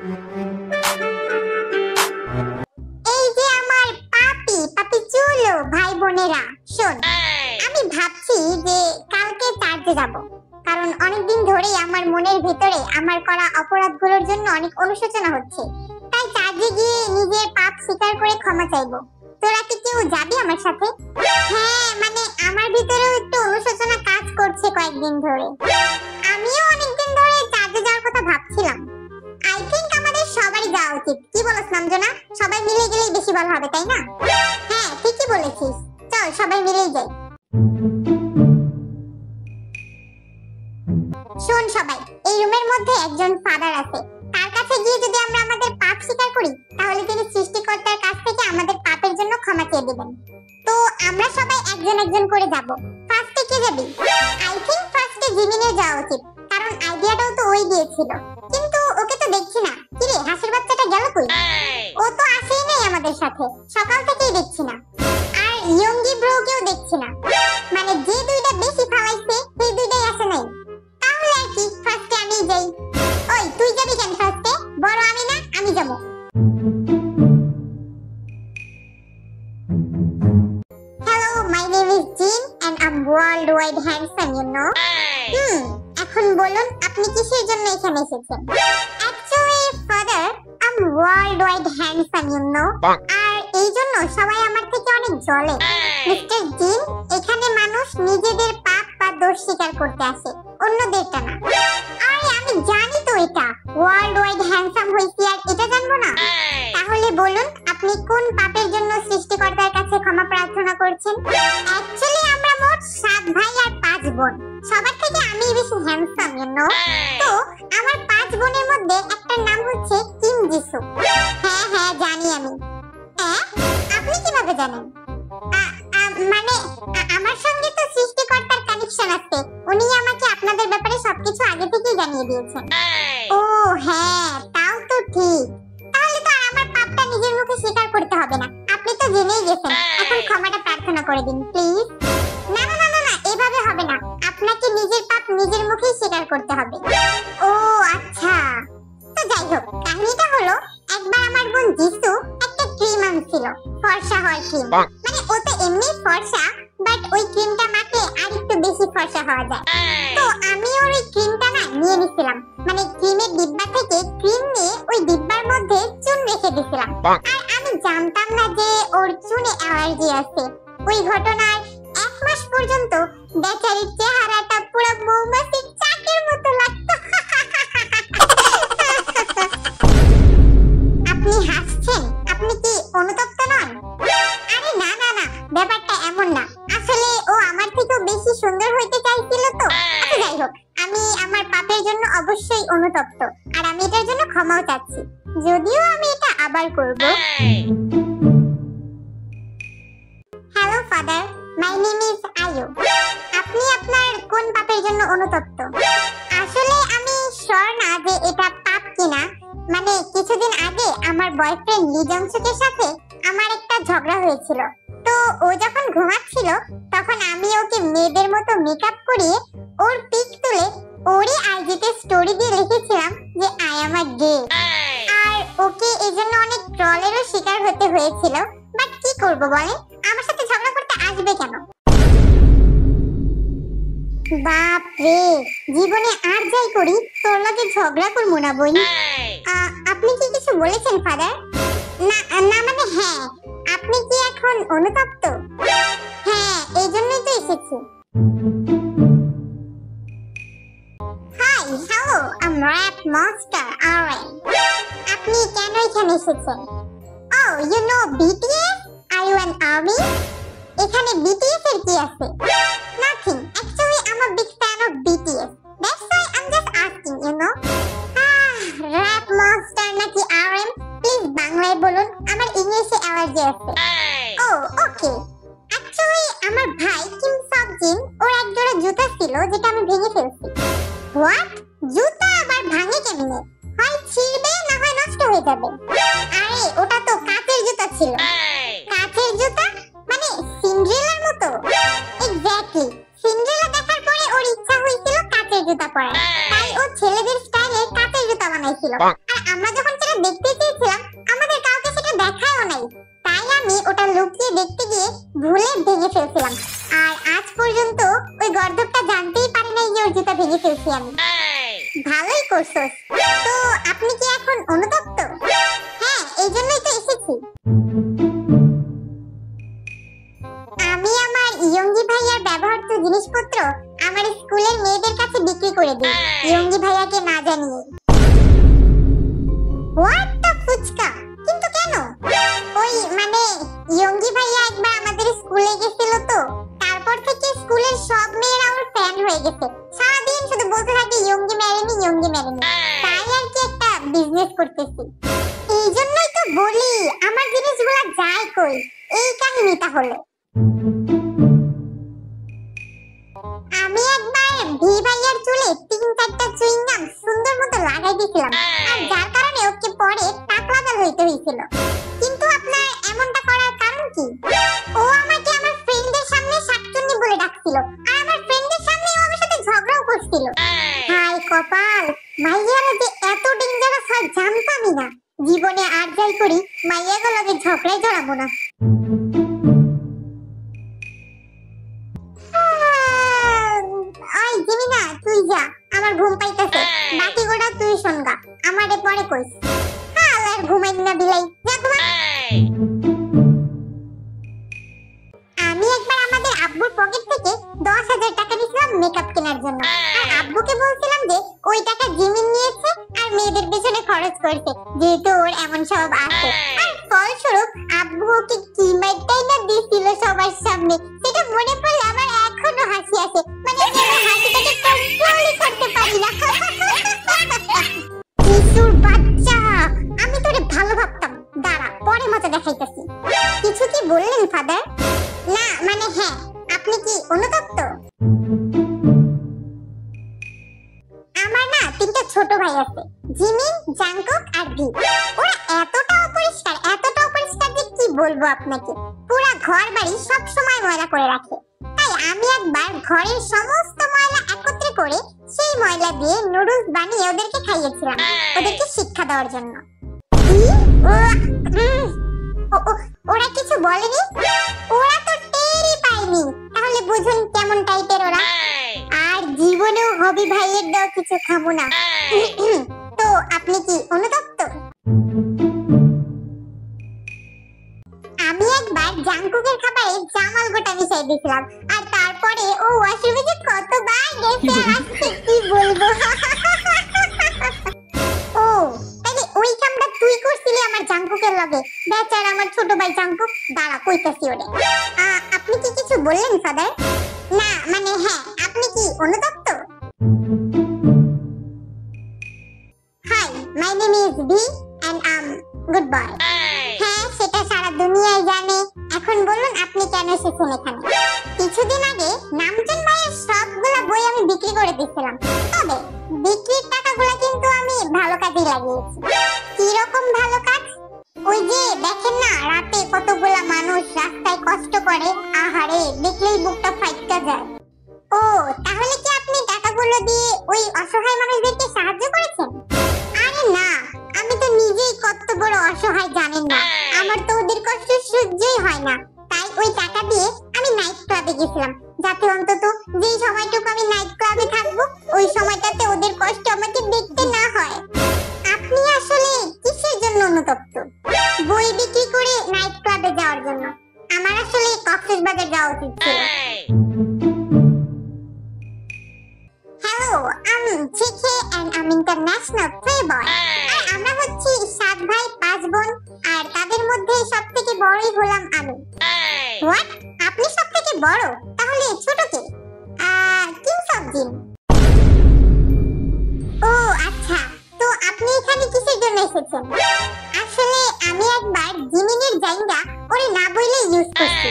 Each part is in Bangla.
এই যে আমার পাপি পাপি চুলো ভাই বোনেরা, শোন, আমি ভাবছি যে কালকে চার্চে যাব, কারণ অনেকদিন ধরেই আমার মনের ভিতরে আমার করা অপরাধগুলোর জন্য অনেক অনুশোচনা হচ্ছে। তাই চার্চে গিয়ে নিজের পাপ স্বীকার করে ক্ষমা চাইবো। তোরা কি কেউ যাবি আমার সাথে? হ্যাঁ, মানে আমার ভিতরেও একটু অনুশোচনা কাজ করছে কয়েকদিন ধরে। আমিও অনেকদিন ধরে চার্চে যাওয়ার কথা ভাবছিলাম। আই থিংক আমাদের সবারই যাওয়া উচিত। কি বলছ নামজনা? সবাই মিলে গেলেই বেশি ভালো হবে, তাই না? হ্যাঁ, ঠিকই বলেছিস। চল সবাই মিলেই যাই। শোন সবাই, এই রুমের মধ্যে একজন ফাদার আছে। তার কাছে গিয়ে যদি আমরা আমাদের পাপ স্বীকার করি, তাহলে তিনি সৃষ্টিকর্তার কাছ থেকে আমাদের পাপের জন্য ক্ষমা চেয়ে দিবেন। তো আমরা সবাই একজন একজন করে যাব। ফার্স্টে কে যাবি? আই থিংক ফার্স্টে জিমিনের যাওয়া উচিত, কারণ আইডিয়াটাও তো ওই দিয়েছিল। কিন্তু ওকে তো দেখছি না। কি রে, হাসির বাচ্চাটা গেল কই? ও তো আসেই নাই আমাদের সাথে, সকাল থেকেই দেখছি না। আর ইয়ঙ্গি ব্রোকেও দেখছি না। মানে যে দুইটা বেশি ফালাইছে সেই দুইটাই আসে নাই। তাহলে আর কি, ফার্স্টে আমি যাই। ওই তুই যাবি কেন ফার্স্টে? বড় আমি না, আমি যাব। Hello, my name is Jean and I'm worldwide handsome, you know. এখন বলুন আপনি কিসের জন্য এখানে এসেছেন? Actually, father, I'm worldwide handsome, you know. আর এই জন্য সবাই আমার থেকে অনেক জ্বলে। মিস্টার জিন, এখানে মানুষ নিজেদের পাপ বা দোষ স্বীকার করতে আসে, অন্যদেরটা না। আরে আমি জানি তো এটা, ওয়ার্ল্ডওয়াইড হ্যান্ডসাম হইছি আর এটা জানবো না? তাহলে বলুন আপনি কোন পাপের জন্য সৃষ্টিকর্তার কাছে ক্ষমা প্রার্থনা করছেন? অ্যাকচুয়ালি আমরা মোট 7 ভাই আর 5 বোন। সবার থেকে আমি বেশি হ্যান্ডসাম, ইউ নো। তো আমার 5 বোনের মধ্যে একটার নাম হচ্ছে কিম যিসু। হ্যাঁ হ্যাঁ জানি আমি। হ্যাঁ, আপনি কিভাবে জানেন? মানে আমার সঙ্গে তো সৃষ্টিকর্তার কানেকশন আছে। উনি আমাকে আপনাদের ব্যাপারে সবকিছু আগে থেকেই জানিয়ে দিয়েছেন। ও হ্যাঁ, তাও তো ঠিক। তাহলে তো আর আমার পাপটা নিজের মুখে স্বীকার করতে হবে না। আপনি তো জেনেই গেছেন। এখন ক্ষমাটা প্রার্থনা করে দিন প্লিজ। না না না না না, এভাবে হবে না। আপনাকে নিজের পাপ নিজের মুখেই স্বীকার করতে হবে। ও আচ্ছা। তো যাই হোক, কাহিনীটা হলো একবার আমার বোন যিসু একটা ক্রিম আনছিল, ফর্সা হওয়ার ক্রিম। মানে ও তো এমনি ফর্সা, বাট ওই ক্রিমটা মাখলে আর একটু বেশি ফর্সা হওয়া যায়। তো আমি ওর ওই ক্রিমটা না নিয়ে নিছিলাম। মানে ক্রিমের ডিব্বা থেকে ক্রিম নিয়ে ওই ডিব্বার মধ্যে চুন রেখে দিছিলাম। আর আমি জানতাম না যে ওর চুনে অ্যালার্জি আছে। ওই ঘটনার 1 মাস পর্যন্ত বেচারির চেহারাটা পুরো মৌমাছির চাকের মতো লাগতো। আপনি হাসছেন? আপনি কি অনুতপ্ত নন? আরে না না না, ব্যাপারটা এমন না। আসলে ও আমার থেকেও বেশি সুন্দর হইতে চাইছিল তো। আচ্ছা যাই হোক, আমি আমার পাপের জন্য অবশ্যই অনুতপ্ত, আর আমি এটার জন্য ক্ষমাও চাচ্ছি, যদিও আমি এটা আবার করব। Hello father, my name is আয়ু। আপনি আপনার কোন পাপের জন্য অনুতপ্ত? আসলে আমি শিওর না যে এটা পাপ কিনা। মানে কিছুদিন আগে আমার বয়ফ্রেন্ড লিজংসুকের সাথে আমার একটা ঝগড়া হয়েছিল। তো ও যখন ঘুমাচ্ছিল তখন আমি ওকে মেয়েদের মতো মেকআপ করিয়ে ওর পিক তুলে ওরই আইজিতে স্টোরি দিয়ে লিখেছিলাম যে আই এম আ গে। আর ওকে এজন্য অনেক ট্রলেরও শিকার হতে হয়েছিল। বাট কি করব বলেন, আমার সাথে ঝগড়া করতে আসবে কেন? বাপ রে, জীবনে আর যাই করি তোর লগে ঝগড়া করবো না বই। আপনি কি কিছু বলেছেন ফাদার? না না, মানে হ্যাঁ, আপনি কি এখন অনুতপ্ত? হ্যাঁ, এই জন্যই তো এসেছি। Hi, hello, I am rap master RN. আপনি কেন এখানে এসেছেন? Oh you know BTS, are you an army? এখানে বিটিএস এর কি আছে? Nothing, actually I am a big fan of BTS, that's why I am just asking, you know. Rap master নাকি আরএম? প্লিজ বাংলায় বলুন, আমার ইংলিশে অ্যালার্জি আছে। ও ওকে। অ্যাকচুয়ালি আমার ভাই কিম সবজিন, ওর এক জোড়া জুতা ছিল যেটা আমি ভেঙে ফেলছি। হোয়াট? জুতা আবার ভাঙে কেমনে? হয় ছিঁড়বে না হয় নষ্ট হয়ে যাবে। আরে ওটা তো কাচের জুতা ছিল। কাচের জুতা মানে সিন্ড্রেলার মতো? এক্স্যাক্টলি, সিন্ড্রেলা দেখার পরে ওর ইচ্ছা হয়েছিল কাচের জুতা পরার, তাই ও ছেলেদের স্টাইলে কাচের জুতা বানাই বানাইছিল, আর আমরা যখন সেটা দেখতে চেয়েছিলাম আমাদের কাউকে সেটা দেখাও নাই। তাই আমি ওটা লুকিয়ে দেখতে গিয়ে ভুলে ভেঙে ফেলছিলাম, আর আজ পর্যন্ত ওই গর্দভটা জানতেই পারে নাই যে ওর জুতা ভেঙে ফেলছি আমি। ভালোই করছস। তো আপনি কি এখন অনুতপ্ত? হ্যাঁ, এই জন্যই তো এসেছি। আমি আমার ইয়ঙ্গি ভাইয়ার ব্যবহৃত জিনিসপত্র আমার স্কুলের মেয়েদের কাছে বিক্রি করে দিই, ইয়ঙ্গি ভাইয়াকে না জানিয়ে। What the fuchka? কিন্তু কেন? ওই মানে ইয়ঙ্গি ভাইয়া একবার আমাদের স্কুলে গেছিল, তো তারপর থেকে স্কুলের সব মেয়েরা ওর ফ্যান হয়ে গেছে। সারাদিন শুধু বলতে থাকে ইয়ঙ্গি ম্যারেনি, ইয়ঙ্গি ম্যারেনি। তাই আর কি একটা বিজনেস করতেছি। এই জন্যই তো বলি আমার জিনিসগুলো যায় কই। এই কাহিনী তাহলে। আমি একবার ভি ভাইয়ার চুলে 3-4টা চুইংগাম সুন্দর মতো লাগাই দিয়েছিলাম, আর যার কারণে ওকে পরে টাকলাগাল হইতে হয়েছিল। কিন্তু আপনার এমনটা করার কারণ কি? ও আমাকে আমার ফ্রেন্ডদের সামনে শাকচুন্নি বলে ডাকছিল, আর আমার ফ্রেন্ডদের সামনে ও আমার সাথে ঝগড়াও করছিল। হাই কপাল, মাইয়ারা যে এত ডেঞ্জারাস হয় জানতামই না। জীবনে আর যাই করি মাইয়াগুলোকে ঝগড়ায় জড়াবো না। জিমিনা, তুই যা, আমার ঘুম পাইতেছে। বাকি গোটা তুই শোনগা, আমারে পরে কইস। আর ঘুমাই না বিলাই, যা ঘুমা। আমি একবার আমাদের আব্বুর পকেট থেকে 10,000 টাকা নিয়েছিলাম মেকআপ কেনার জন্য, আর আব্বুকে বলছিলাম যে ওই টাকা জিমিন নিয়েছে আর মেয়েদের পেছনে খরচ করছে, যেহেতু ওর এমন সব আছে। আর ফলস্বরূপ আব্বু ওকে কি মাইটাই না দিছিল সবার সামনে, সেটা মনে পড়লে আমার এখনো হাসি আসে। মানে হাসিটাকে কন্ট্রোলই করতে পারি না। কিছুর বাচ্চা, আমি তোরে ভালো ভাবতাম। দাঁড়া, পরে মজা দেখাইতেছি। কিছু কি বললেন ফাদার? না মানে হ্যাঁ, আপনি কি অনুতপ্ত? আমার না 3টা ছোট ভাই আছে, জিমিন, জাংকুক আর ভি। ওরা এতটা অপরিষ্কার যে কি বলবো আপনাকে। পুরা ঘর বাড়ি সব সময় ময়লা করে রাখে। তাই আমি একবার ঘরের সমস্ত ময়লা একত্রে করে সেই ময়লা দিয়ে নুডলস বানিয়ে ওদেরকে খাইয়েছিলাম, ওদেরকে শিক্ষা দেওয়ার জন্য। ওরা কিছু বলেনি? ওরা তো টেরই পায়নি। তাহলে বুঝুন কেমন টাইপের ওরা। আর জীবনেও হবি ভাইয়ের দাও কিছু খাবো না। তো আপনি কি অনুতপ্ত? আমি একবার জাংকুকের খাবারে জামাল গোটা মিশাই দিয়েছিলাম, আর তারপরে ও ওয়াশরুমে যে কতবার গেছে আজকে কি বলবো। ও তাহলে ওই কামটা তুই করছিলি আমার জাংকুকের লগে? বেচারা আমার ছোট ভাই জাংকুক। দাঁড়া কইতাছি ওরে। আপনি কি কিছু বললেন ফাদার? না মানে হ্যাঁ, আপনি কি অনুতপ্ত? Hi, my name is V and good boy. হ্যাঁ, সেটা সারা দুনিয়ায় জানে। এখন বলুন আপনি কেন এসেছেন এখানে? কিছুদিন আগে নামজান ভাইয়ের সবগুলা বই আমি বিক্রি করে দিয়েছিলাম, তবে বিক্রির টাকাগুলো কিন্তু আমি ভালো কাজে লাগিয়েছি। কি রকম ভালো কাজ? ওই যে দেখেন না, রাতে কতগুলা মানুষ রাস্তায় কষ্ট করে, আহারে দেখলেই বুকটা ফাইটটা যায়। ও তাহলে কি আপনি টাকাগুলো দিয়ে ওই অসহায় মানুষদেরকে সাহায্য করেছেন? আরে না, আমি তো নিজেই কত বড় অসহায় জানেন না। আমার তো ওদের কষ্ট সহ্যই হয় না। তাই ওই টাকা দিয়ে আমি নাইট ক্লাবে গেছিলাম, যাতে অন্তত যেই সময়টুকু আমি নাইট ক্লাবে থাকবো ওই সময়টাতে ওদের কষ্ট আমাকে দেখতে না হয়। আপনি আসলে কিসের জন্য অনুতপ্ত? বই বিক্রি করে নাইট ক্লাবে যাওয়ার জন্য। আমার আসলে কক্সবাজার যাওয়া উচিত ছিল। হ্যালো, আমি জিকে এন্ড আমি ইন্টারন্যাশনাল প্লেবয়। আর আমরা হচ্ছি 7 ভাই 5 বোন, আর তাদের মধ্যে সবথেকে বড়ই হলাম আমি। হোয়াট? আপনি সবথেকে বড়? তাহলে ছোট কে? কিংস অফ জিন। ও আচ্ছা, তো আপনি এখানে কিসের জন্য এসেছেন? আসলে আমি একবার জিমিনের জাইঙ্গা ওরে না বইলে ইউজ করছি।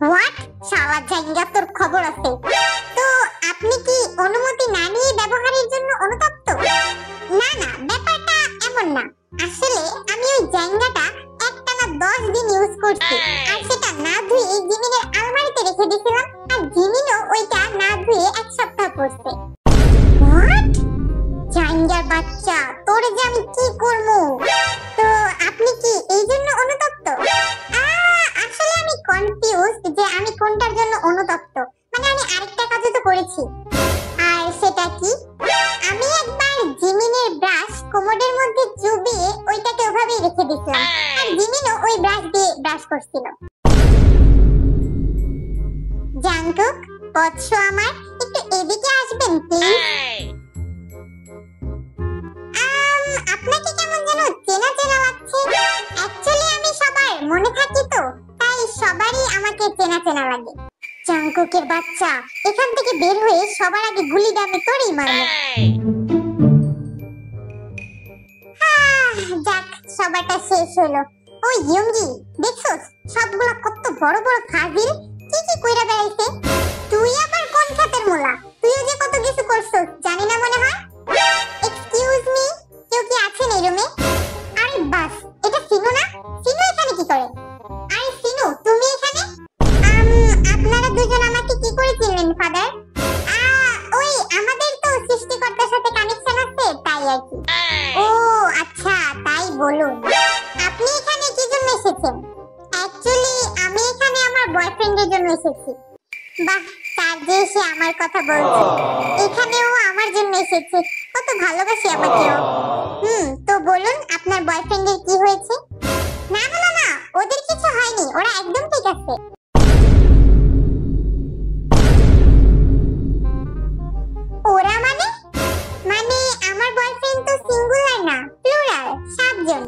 হোয়াট? শালা জাইঙ্গা, তোর খবর আছে? তো আপনি কি অনুমতি না নিয়ে ব্যবহারের জন্য অনুতপ্ত? না না, ব্যাপারটা এমন না। আসলে আমি ওই জাইঙ্গাটা একটানা 10 দিন ইউজ করছি, আর সেটা না ধুয়ে জিমিনের আলমারিতে রেখে দিয়েছিলাম, আর জিমিনও ওইটা না ধুয়ে 1 সপ্তাহ পরছে। হোয়াট? মাইন্ডার বাচ্চা, তোরে যে আমি কি করবো। তো আপনি কি এই জন্য অনুতপ্ত? আসলে আমি কনফিউজড যে আমি কোনটার জন্য অনুতপ্ত। মানে আমি আরেকটা কাজ তো করেছি। আর সেটা কি? আমি একবার জিমিনের ব্রাশ কোমরের মধ্যে চুবিয়ে ওইটাকে ওভাবেই রেখে দিয়েছিলাম, আর জিমিনও ওই ব্রাশ দিয়ে ব্রাশ করছিল। জাঙ্কুক, বৎস আমার, একটু এদিকে আসবেন প্লিজ। আপনাকে কেমন যেন চেনা চেনা লাগছে। অ্যাকচুয়ালি আমি সবার মনে থাকি তো, তাই সবারই আমাকে চেনা চেনা লাগে। জাঙ্কুকের বাচ্চা, এখান থেকে বের হয়ে সবার আগে গুলি দামে তোরেই মারবো। যাক, সবারটা শেষ হলো। ওই ইয়ঙ্গি, দেখছস সবগুলা কত বড় বড় ফাজিল, কি কি কইরা বেড়াইছে। তুই আবার কোন খাতের মোলা? তুইও যে কত কিছু করছস জানি না মনে হয়। এক্সকিউজ মি, কেউ কি আছেন এই রুমে? আরে বাস, এটা সিনু না? সিনু এখানে কি করে? আরে সিনু, তুমি এখানে? আপনারা দুজন আমাকে কি করে চিনলেন ফাদার? ওই আমাদের তো সৃষ্টিকর্তার সাথে কানেকশন আছে, তাই আর কি। ও আচ্ছা, তাই বলুন। আপনি এখানে কি জন্য এসেছেন? অ্যাকচুয়ালি আমি এখানে আমার বয়ফ্রেন্ডের জন্য এসেছি। বাহ, তার যে সে আমার কথা বলছে। এখানেও আমার জন্য এসেছে, কত ভালোবাসি আমাকেও। তো বলুন আপনার বয়ফ্রেন্ডের কি হয়েছে? না না না না, ওদের কিছু হয়নি, ওরা একদম ঠিক আছে। ওরা মানে? মানে আমার বয়ফ্রেন্ড তো সিঙ্গুলার না, প্লুরাল, 7 জন।